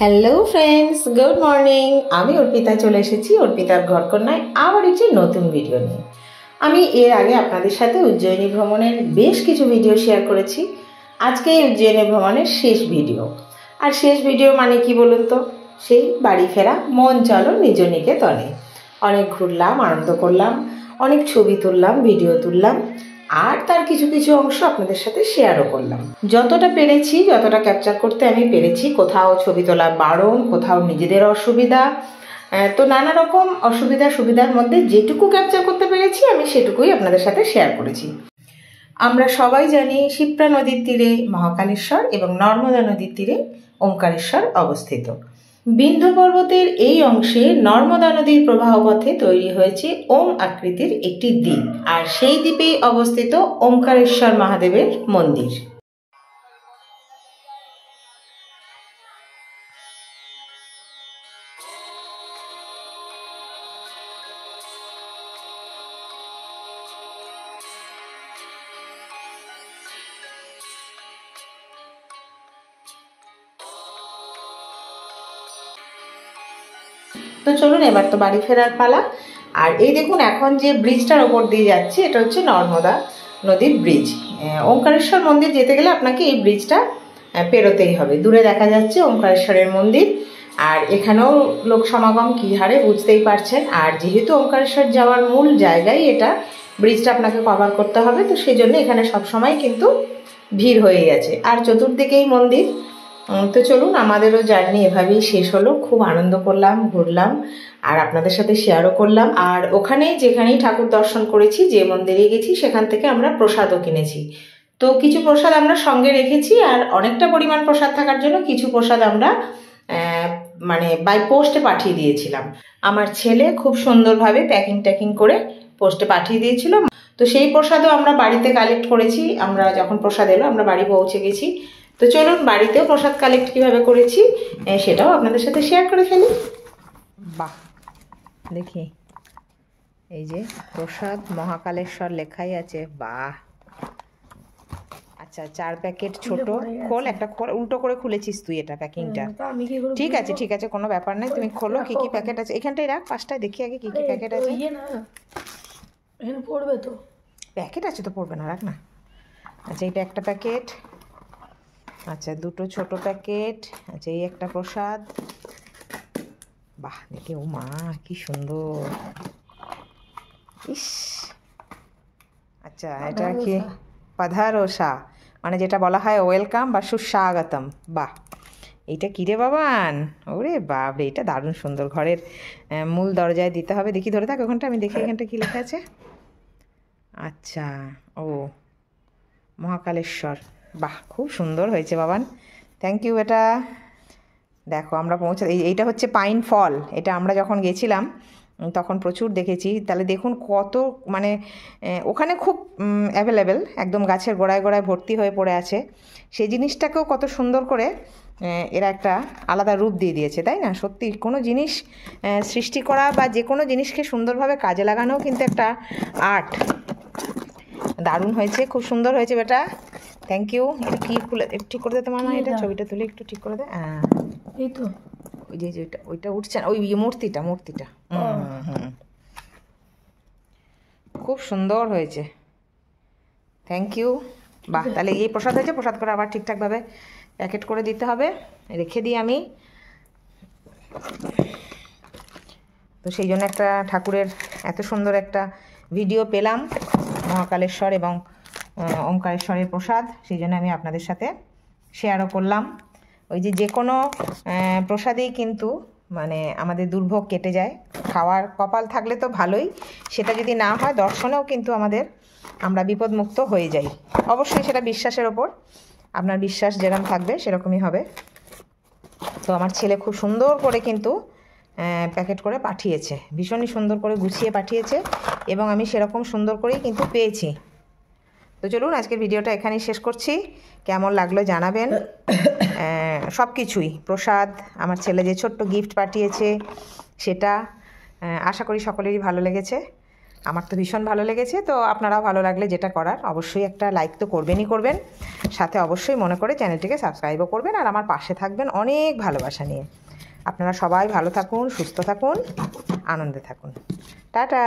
Hello friends, good morning. আমি অর্পিতা চলে এসেছি অর্পিতার ঘরকন্যায় আবার একটি নতুন ভিডিও নিয়ে। আমি এর আগে আপনাদের সাথে উজ্জয়িনী ভ্রমণের বেশ কিছু ভিডিও শেয়ার করেছি। আজকে এই উজ্জয়িনী ভ্রমণের শেষ ভিডিও। আর শেষ ভিডিও মানে কি বলুন তো, সেই বাড়ি ফেরা, মন চলো নিজ নিকেতনে। অনেক ঘুরলাম, আনন্দ করলাম, অনেক ছবি তুললাম, ভিডিও তুললাম, আর তার কিছু কিছু অংশ আপনাদের সাথে শেয়ারও করলাম। যতটা পেরেছি, যতটা ক্যাপচার করতে আমি পেরেছি। কোথাও ছবি তোলা বারণ, কোথাও নিজেদের অসুবিধা, তো নানা রকম অসুবিধা সুবিধার মধ্যে যেটুকু ক্যাপচার করতে পেরেছি আমি সেটুকুই আপনাদের সাথে শেয়ার করেছি। আমরা সবাই জানি শিপ্রা নদীর তীরে মহাকালেশ্বর এবং নর্মদা নদীর তীরে ওমকারেশ্বর অবস্থিত। বিন্ধ্য পর্বতের এই অংশে নর্মদা নদীর প্রবাহপথে তৈরি হয়েছে ওম আকৃতির একটি দ্বীপ, আর সেই দ্বীপেই অবস্থিত ওমকারেশ্বর মহাদেবের মন্দির। তো চলুন, এবার তো বাড়ি ফেরার পালা। আর এই দেখুন, এখন যে ব্রিজটার ওপর দিয়ে যাচ্ছে এটা হচ্ছে নর্মদা নদীর ব্রিজ। ওমকারেশ্বর মন্দির যেতে গেলে আপনাকে এই ব্রিজটা পেরোতেই হবে। দূরে দেখা যাচ্ছে ওমকারেশ্বরের মন্দির, আর এখানেও লোক সমাগম কী হারে বুঝতেই পারছেন। আর যেহেতু ওমকারেশ্বর যাওয়ার মূল জায়গায় এটা, ব্রিজটা আপনাকে কভার করতে হবে, তো সেই জন্য এখানে সবসময় কিন্তু ভিড় হয়ে গেছে। আর চতুর্দিকেই মন্দির। তো চলুন, আমাদেরও জার্নি এভাবেই শেষ হলো। খুব আনন্দ করলাম, ঘুরলাম, আর আপনাদের সাথে শেয়ারও করলাম। আর ওখানেই যেখানেই ঠাকুর দর্শন করেছি, যে মন্দিরে গেছি, সেখান থেকে আমরা প্রসাদও কিনেছি। তো কিছু প্রসাদ আমরা সঙ্গে রেখেছি, আর অনেকটা পরিমাণ প্রসাদ থাকার জন্য কিছু প্রসাদ আমরা মানে বাই পোস্টে পাঠিয়ে দিয়েছিলাম। আমার ছেলে খুব সুন্দরভাবে প্যাকিং করে পোস্টে পাঠিয়ে দিয়েছিল। তো সেই প্রসাদও আমরা বাড়িতে কালেক্ট করেছি। আমরা যখন প্রসাদ এলো আমরা বাড়ি পৌঁছে গেছি। তো চলুন, বাড়িতেও প্রসাদ কালেক্ট কীভাবে করেছি সেটাও আপনাদের সাথে শেয়ার করে ফেলি। বাহ, দেখি এই যে প্রসাদ মহাকালেশ্বর লেখাই আছে। বাহ, আচ্ছা, 4 প্যাকেট ছোট। খোল, একটা খোল। উল্টো করে খুলেছিস তুই এটা, প্যাকিংটা। ঠিক আছে ঠিক আছে, কোনো ব্যাপার নাই, তুমি খোলো। কি কি প্যাকেট আছে এখানটাই রাখ, 5টায় দেখি আগে কি কি প্যাকেট আছে। পড়বে তো, প্যাকেট আছে তো, পড়বে না, রাখ না। আচ্ছা, এটা একটা প্যাকেট। আচ্ছা, 2টো ছোট প্যাকেট। আচ্ছা, এই একটা প্রসাদ। বাহ, দেখে ও মা কি সুন্দর। ইস, আচ্ছা, এটা কি? পাধারোসা, মানে যেটা বলা হয় ওয়েলকাম বা সুস্বাগতম। বাহ, এইটা কী রে বাবান? ওরে বাপ রে, এটা দারুণ সুন্দর। ঘরের মূল দরজায় দিতে হবে। দেখি, ধরে থাক ওখানটা, আমি দেখি এখানটা কী লেখা আছে। আচ্ছা, ও মহাকালেশ্বর। বাহ, খুব সুন্দর হয়েছে বাবান, থ্যাংক ইউ। এটা দেখো, আমরা এইটা হচ্ছে পাইন ফল। এটা আমরা যখন গেছিলাম তখন প্রচুর দেখেছি। তাহলে দেখুন কত, মানে ওখানে খুব অ্যাভেলেবেল, একদম গাছের গোড়ায় গোড়ায় ভর্তি হয়ে পড়ে আছে। সেই জিনিসটাকেও কত সুন্দর করে এরা একটা আলাদা রূপ দিয়ে দিয়েছে, তাই না? সত্যি কোনো জিনিস সৃষ্টি করা বা যে কোনো জিনিসকে সুন্দরভাবে কাজে লাগানোও কিন্তু একটা আর্ট। দারুণ হয়েছে, খুব সুন্দর হয়েছে বেটা, থ্যাংক ইউ। এটা কি খুলে ঠিক করে দিতে মামা? এটা ছবিটা তুলে একটু ঠিক করে দে। হ্যাঁ, এই তো ওই যে ওইটা উঠছে না, ওই মূর্তিটা। খুব সুন্দর হয়েছে, থ্যাংক ইউ। বাহ, তাহলে এই প্রসাদ হয়েছে। প্রসাদ করে আবার ঠিকঠাকভাবে প্যাকেট করে দিতে হবে, রেখে দিই আমি। তো সেই জন্য একটা ঠাকুরের এত সুন্দর একটা ভিডিও পেলাম, মহাকালেশ্বর এবং ওমকারেশ্বরের প্রসাদ, সেই জন্য আমি আপনাদের সাথে শেয়ারও করলাম। ওই যে কোনো প্রসাদেই কিন্তু মানে আমাদের দুর্ভোগ কেটে যায়। খাওয়ার কপাল থাকলে তো ভালোই, সেটা যদি না হয় দর্শনেও কিন্তু আমরা বিপদমুক্ত হয়ে যাই। অবশ্যই সেটা বিশ্বাসের ওপর, আপনার বিশ্বাস যেরকম থাকবে সেরকমই হবে। তো আমার ছেলে খুব সুন্দর করে কিন্তু প্যাকেট করে পাঠিয়েছে, ভীষণই সুন্দর করে গুছিয়ে পাঠিয়েছে, এবং আমি সেরকম সুন্দর করেই কিন্তু পেয়েছি। তো চলুন, আজকের ভিডিওটা এখানেই শেষ করছি। কেমন লাগলো জানাবেন। সব কিছুই, প্রসাদ, আমার ছেলে যে ছোট্ট গিফট পাঠিয়েছে সেটা, আশা করি সকলেরই ভালো লেগেছে। আমার তো ভীষণ ভালো লেগেছে। তো আপনারাও ভালো লাগলে যেটা করার, অবশ্যই একটা লাইক তো করবেন। সাথে অবশ্যই মনে করে চ্যানেলটিকে সাবস্ক্রাইবও করবেন আর আমার পাশে থাকবেন অনেক ভালোবাসা নিয়ে। আপনারা সবাই ভালো থাকুন, সুস্থ থাকুন, আনন্দে থাকুন। টাটা।